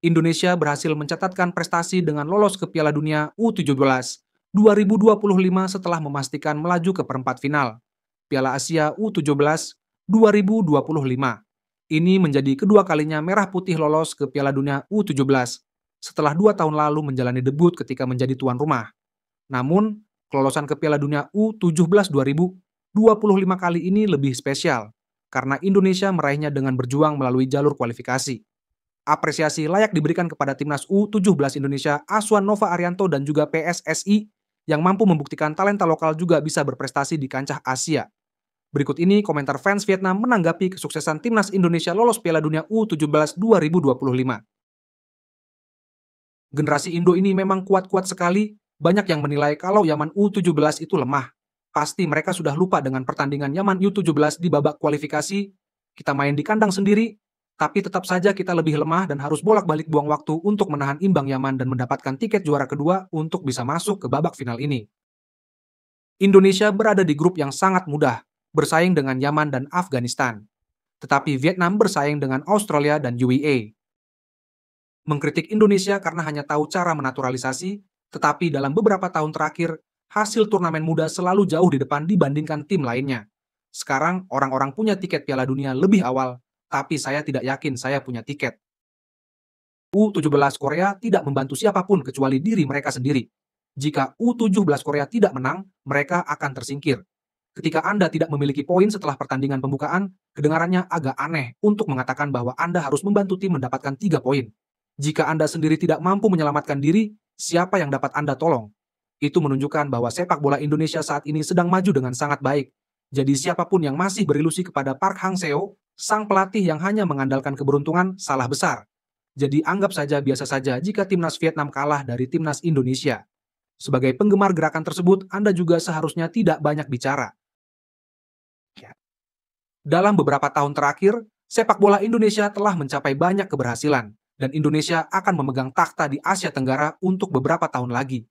Indonesia berhasil mencatatkan prestasi dengan lolos ke Piala Dunia U17 2025 setelah memastikan melaju ke perempat final Piala Asia U17 2025. Ini menjadi kedua kalinya Merah Putih lolos ke Piala Dunia U17 setelah 2 tahun lalu menjalani debut ketika menjadi tuan rumah. Namun, kelolosan ke Piala Dunia U17 2025 kali ini lebih spesial karena Indonesia meraihnya dengan berjuang melalui jalur kualifikasi. Apresiasi layak diberikan kepada timnas U17 Indonesia, Aswan Nova Arianto dan juga PSSI yang mampu membuktikan talenta lokal juga bisa berprestasi di kancah Asia. Berikut ini komentar fans Vietnam menanggapi kesuksesan timnas Indonesia lolos Piala Dunia U17 2025. Generasi Indo ini memang kuat-kuat sekali, banyak yang menilai kalau Yaman U17 itu lemah. Pasti mereka sudah lupa dengan pertandingan Yaman U17 di babak kualifikasi. Kita main di kandang sendiri, tapi tetap saja kita lebih lemah dan harus bolak-balik buang waktu untuk menahan imbang Yaman dan mendapatkan tiket juara kedua untuk bisa masuk ke babak final ini. Indonesia berada di grup yang sangat mudah, bersaing dengan Yaman dan Afghanistan. Tetapi Vietnam bersaing dengan Australia dan UEA. Mengkritik Indonesia karena hanya tahu cara menaturalisasi, tetapi dalam beberapa tahun terakhir, hasil turnamen muda selalu jauh di depan dibandingkan tim lainnya. Sekarang orang-orang punya tiket Piala Dunia lebih awal, tapi saya tidak yakin saya punya tiket. U17 Korea tidak membantu siapapun kecuali diri mereka sendiri. Jika U17 Korea tidak menang, mereka akan tersingkir. Ketika Anda tidak memiliki poin setelah pertandingan pembukaan, kedengarannya agak aneh untuk mengatakan bahwa Anda harus membantu tim mendapatkan 3 poin. Jika Anda sendiri tidak mampu menyelamatkan diri, siapa yang dapat Anda tolong? Itu menunjukkan bahwa sepak bola Indonesia saat ini sedang maju dengan sangat baik. Jadi siapapun yang masih berilusi kepada Park Hang-seo, sang pelatih yang hanya mengandalkan keberuntungan, salah besar. Jadi anggap saja biasa saja jika timnas Vietnam kalah dari timnas Indonesia. Sebagai penggemar gerakan tersebut, Anda juga seharusnya tidak banyak bicara. Dalam beberapa tahun terakhir, sepak bola Indonesia telah mencapai banyak keberhasilan, dan Indonesia akan memegang takhta di Asia Tenggara untuk beberapa tahun lagi.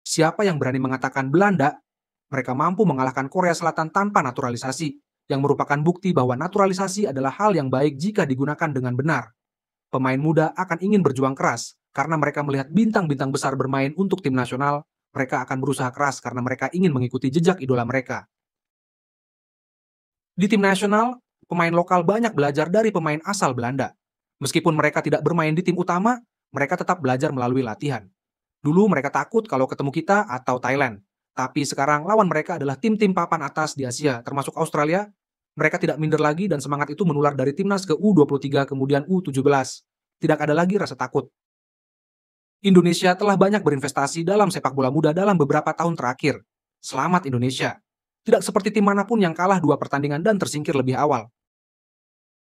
Siapa yang berani mengatakan Belanda, mereka mampu mengalahkan Korea Selatan tanpa naturalisasi, yang merupakan bukti bahwa naturalisasi adalah hal yang baik jika digunakan dengan benar. Pemain muda akan ingin berjuang keras, karena mereka melihat bintang-bintang besar bermain untuk tim nasional, mereka akan berusaha keras karena mereka ingin mengikuti jejak idola mereka. Di tim nasional, pemain lokal banyak belajar dari pemain asal Belanda. Meskipun mereka tidak bermain di tim utama, mereka tetap belajar melalui latihan. Dulu mereka takut kalau ketemu kita atau Thailand. Tapi sekarang lawan mereka adalah tim-tim papan atas di Asia, termasuk Australia. Mereka tidak minder lagi dan semangat itu menular dari timnas ke U23 kemudian U17. Tidak ada lagi rasa takut. Indonesia telah banyak berinvestasi dalam sepak bola muda dalam beberapa tahun terakhir. Selamat Indonesia. Tidak seperti tim manapun yang kalah 2 pertandingan dan tersingkir lebih awal.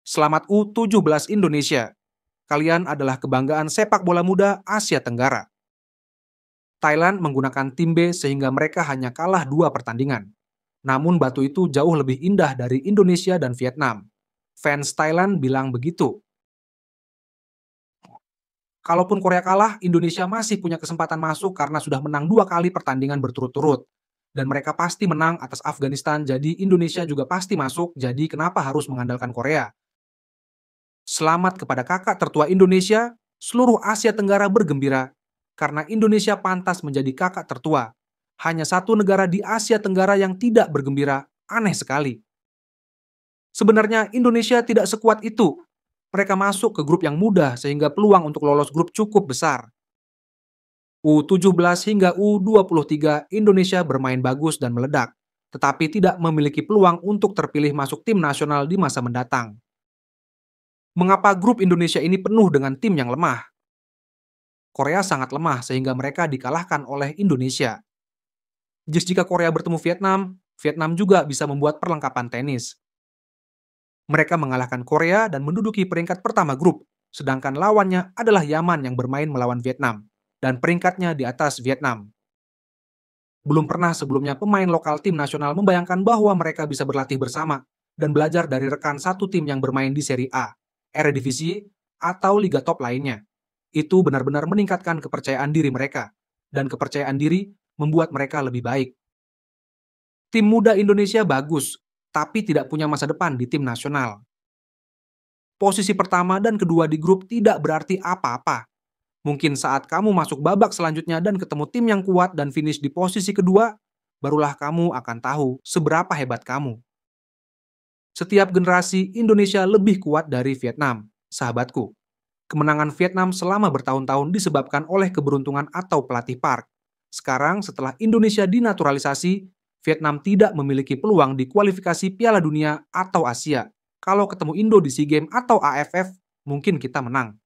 Selamat U17 Indonesia. Kalian adalah kebanggaan sepak bola muda Asia Tenggara. Thailand menggunakan tim B sehingga mereka hanya kalah 2 pertandingan. Namun batu itu jauh lebih indah dari Indonesia dan Vietnam. Fans Thailand bilang begitu. Kalaupun Korea kalah, Indonesia masih punya kesempatan masuk karena sudah menang 2 kali pertandingan berturut-turut. Dan mereka pasti menang atas Afghanistan, jadi Indonesia juga pasti masuk, jadi kenapa harus mengandalkan Korea? Selamat kepada kakak tertua Indonesia, seluruh Asia Tenggara bergembira, karena Indonesia pantas menjadi kakak tertua. Hanya satu negara di Asia Tenggara yang tidak bergembira, aneh sekali. Sebenarnya Indonesia tidak sekuat itu. Mereka masuk ke grup yang mudah sehingga peluang untuk lolos grup cukup besar. U17 hingga U23 Indonesia bermain bagus dan meledak, tetapi tidak memiliki peluang untuk terpilih masuk tim nasional di masa mendatang. Mengapa grup Indonesia ini penuh dengan tim yang lemah? Korea sangat lemah sehingga mereka dikalahkan oleh Indonesia. Jika Korea bertemu Vietnam, Vietnam juga bisa membuat perlengkapan tenis. Mereka mengalahkan Korea dan menduduki peringkat pertama grup, sedangkan lawannya adalah Yaman yang bermain melawan Vietnam, dan peringkatnya di atas Vietnam. Belum pernah sebelumnya pemain lokal tim nasional membayangkan bahwa mereka bisa berlatih bersama dan belajar dari rekan satu tim yang bermain di Serie A, Eredivisie, atau liga top lainnya. Itu benar-benar meningkatkan kepercayaan diri mereka, dan kepercayaan diri membuat mereka lebih baik. Tim muda Indonesia bagus, tapi tidak punya masa depan di tim nasional. Posisi pertama dan kedua di grup tidak berarti apa-apa. Mungkin saat kamu masuk babak selanjutnya dan ketemu tim yang kuat dan finish di posisi kedua, barulah kamu akan tahu seberapa hebat kamu. Setiap generasi Indonesia lebih kuat dari Vietnam, sahabatku. Kemenangan Vietnam selama bertahun-tahun disebabkan oleh keberuntungan atau pelatih Park. Sekarang setelah Indonesia dinaturalisasi, Vietnam tidak memiliki peluang di kualifikasi Piala Dunia atau Asia. Kalau ketemu Indo di SEA Games atau AFF, mungkin kita menang.